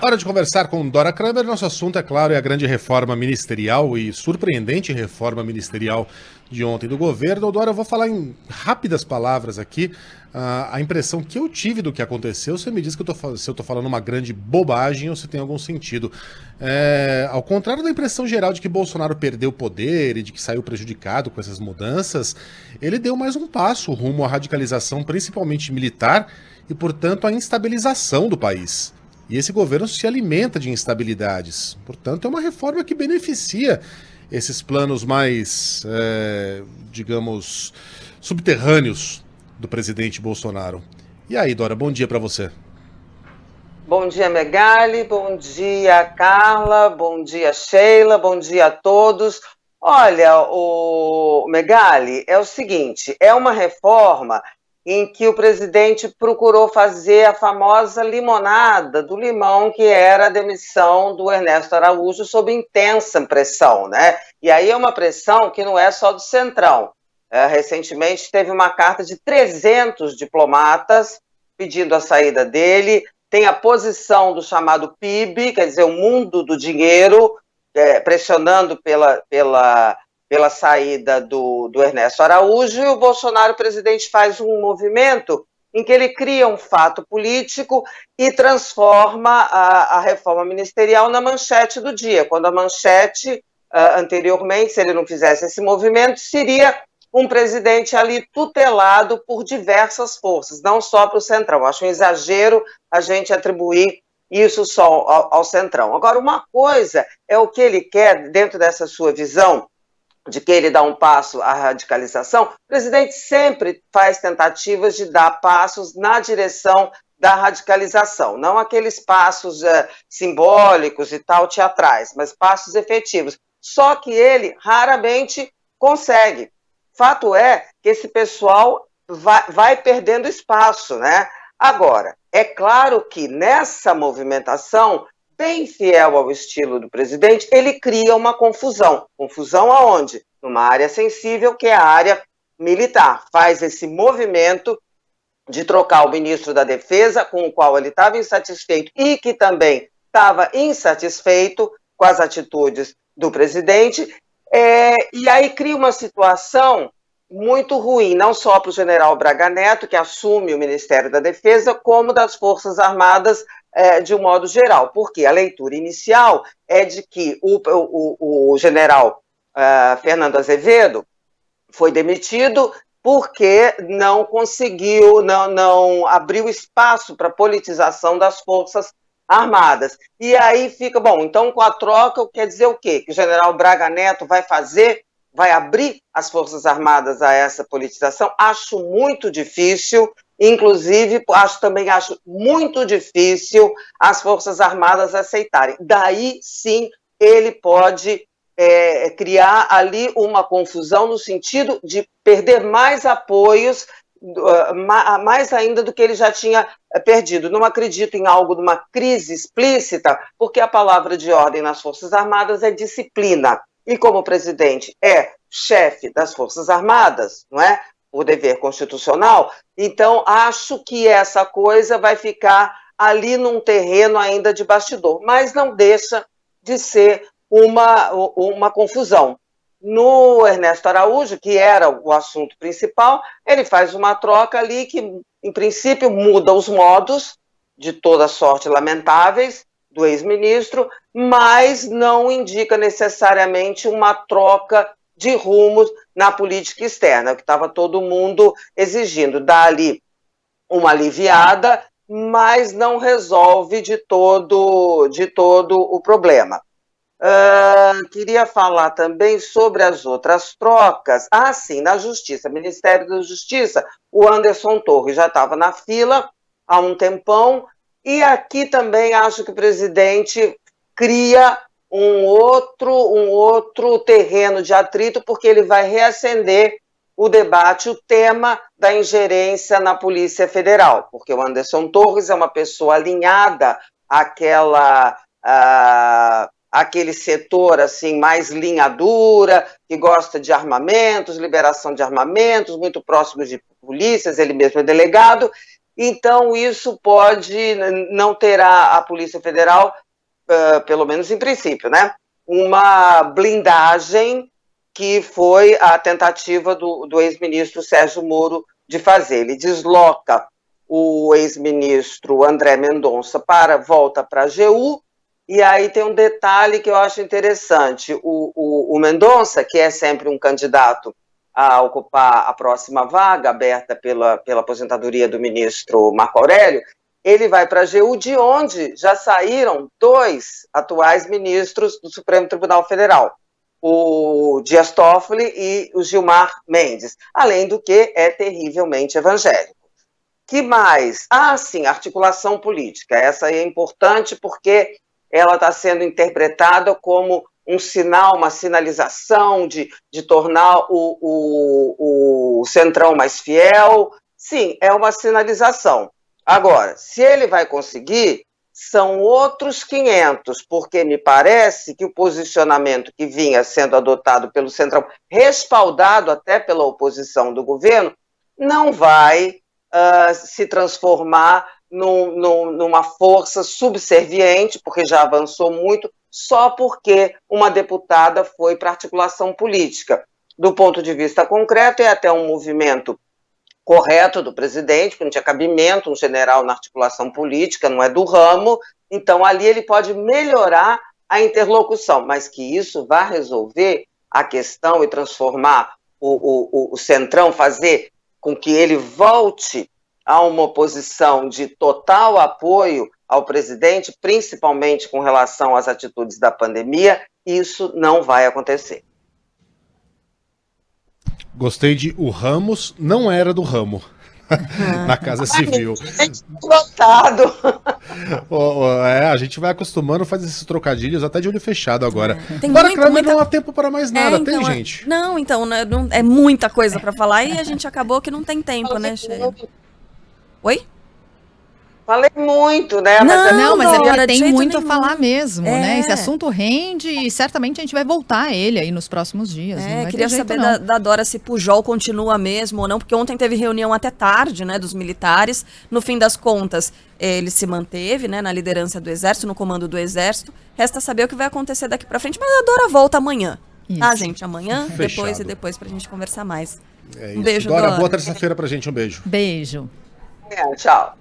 Hora de conversar com Dora Kramer. Nosso assunto, é claro, é a grande reforma ministerial e surpreendente reforma ministerial de ontem do governo. Dora, eu vou falar em rápidas palavras aqui a impressão que eu tive do que aconteceu. Você me diz que se eu estou falando uma grande bobagem ou se tem algum sentido. Ao contrário da impressão geral de que Bolsonaro perdeu o poder e de que saiu prejudicado com essas mudanças, ele deu mais um passo rumo à radicalização, principalmente militar, e, portanto, à instabilização do país. E esse governo se alimenta de instabilidades. Portanto, é uma reforma que beneficia esses planos mais, digamos, subterrâneos do presidente Bolsonaro. E aí, Dora, bom dia para você. Bom dia, Megali, bom dia, Carla, bom dia, Sheila, bom dia a todos. Olha, o Megali, é o seguinte, é uma reforma em que o presidente procurou fazer a famosa limonada do limão, que era a demissão do Ernesto Araújo sob intensa pressão, né? E aí é uma pressão que não é só do Centrão. Recentemente teve uma carta de 300 diplomatas pedindo a saída dele, tem a posição do chamado PIB, quer dizer, o mundo do dinheiro, pressionando pela saída do Ernesto Araújo, e o Bolsonaro, presidente, faz um movimento em que ele cria um fato político e transforma a reforma ministerial na manchete do dia, quando a manchete, anteriormente, se ele não fizesse esse movimento, seria um presidente ali tutelado por diversas forças, não só para o Centrão. Acho um exagero a gente atribuir isso só ao Centrão. Agora, uma coisa é o que ele quer dentro dessa sua visão de que ele dá um passo à radicalização. O presidente sempre faz tentativas de dar passos na direção da radicalização, não aqueles passos simbólicos e tal, teatrais, mas passos efetivos. Só que ele raramente consegue. Fato é que esse pessoal vai perdendo espaço, né? Agora, é claro que nessa movimentação, bem fiel ao estilo do presidente, ele cria uma confusão. Confusão aonde? Numa área sensível, que é a área militar. Faz esse movimento de trocar o ministro da Defesa, com o qual ele estava insatisfeito e que também estava insatisfeito com as atitudes do presidente, e aí cria uma situação muito ruim, não só para o general Braga Neto, que assume o Ministério da Defesa, como das Forças Armadas de um modo geral. Porque a leitura inicial é de que o general Fernando Azevedo foi demitido porque não conseguiu, não abriu espaço para a politização das Forças Armadas. E aí fica, bom, então com a troca quer dizer o quê? Que o general Braga Neto vai abrir as Forças Armadas a essa politização? Acho muito difícil, inclusive acho muito difícil as Forças Armadas aceitarem. Daí sim ele pode criar ali uma confusão no sentido de perder mais apoios, mais ainda do que ele já tinha perdido. Não acredito em algo de uma crise explícita, porque a palavra de ordem nas Forças Armadas é disciplina. E como o presidente é chefe das Forças Armadas, não é? Por dever constitucional, então acho que essa coisa vai ficar ali num terreno ainda de bastidor, mas não deixa de ser uma confusão. No Ernesto Araújo, que era o assunto principal, ele faz uma troca ali que, em princípio, muda os modos de toda sorte lamentáveis do ex-ministro, mas não indica necessariamente uma troca de rumos na política externa, que estava todo mundo exigindo. Dá ali uma aliviada, mas não resolve de todo o problema. Queria falar também sobre as outras trocas. Sim, na Justiça, Ministério da Justiça, o Anderson Torres já estava na fila há um tempão, e aqui também acho que o presidente cria um outro terreno de atrito, porque ele vai reacender o debate, o tema da ingerência na Polícia Federal, porque o Anderson Torres é uma pessoa alinhada àquele setor assim, mais linha dura, que gosta de armamentos, liberação de armamentos, muito próximo de polícias, ele mesmo é delegado, Então isso pode, não terá a Polícia Federal, pelo menos em princípio, né, uma blindagem que foi a tentativa do ex-ministro Sérgio Moro de fazer. Ele desloca o ex-ministro André Mendonça volta para a AGU, e aí tem um detalhe que eu acho interessante. O Mendonça, que é sempre um candidato a ocupar a próxima vaga, aberta pela aposentadoria do ministro Marco Aurélio, ele vai para a AGU, de onde já saíram 2 atuais ministros do Supremo Tribunal Federal, o Dias Toffoli e o Gilmar Mendes, além do que é terrivelmente evangélico. Que mais? Sim, articulação política. Essa aí é importante porque ela está sendo interpretada como um sinal, uma sinalização de tornar o Centrão mais fiel. Sim, é uma sinalização. Agora, se ele vai conseguir, são outros 500, porque me parece que o posicionamento que vinha sendo adotado pelo Centrão, respaldado até pela oposição do governo, não vai se transformar numa força subserviente, porque já avançou muito, só porque uma deputada foi para articulação política. Do ponto de vista concreto, é até um movimento correto do presidente, porque não tinha cabimento um general na articulação política, não é do ramo, então ali ele pode melhorar a interlocução, mas que isso vá resolver a questão e transformar o Centrão, fazer com que ele volte a uma posição de total apoio ao presidente, principalmente com relação às atitudes da pandemia, isso não vai acontecer. Gostei de o Ramos não era do ramo. Na Casa Civil. Lotado. A gente vai acostumando, faz esses trocadilhos até de olho fechado agora. Não há tempo para mais nada, então, tem gente? Não, então, é muita coisa para falar e a gente acabou que não tem tempo, né, Sheila? Oi? Falei muito, né? Mas é porque tem muito a falar mesmo, né? Esse assunto rende e certamente a gente vai voltar a ele aí nos próximos dias. Queria saber da Dora se Pujol continua mesmo ou não, porque ontem teve reunião até tarde, né, dos militares. No fim das contas, ele se manteve, né, na liderança do Exército, no comando do Exército. Resta saber o que vai acontecer daqui pra frente, mas a Dora volta amanhã. Isso. Tá, gente? Amanhã, depois pra gente conversar mais. Um beijo, Dora. Boa terça-feira pra gente, um beijo. Beijo. Tchau.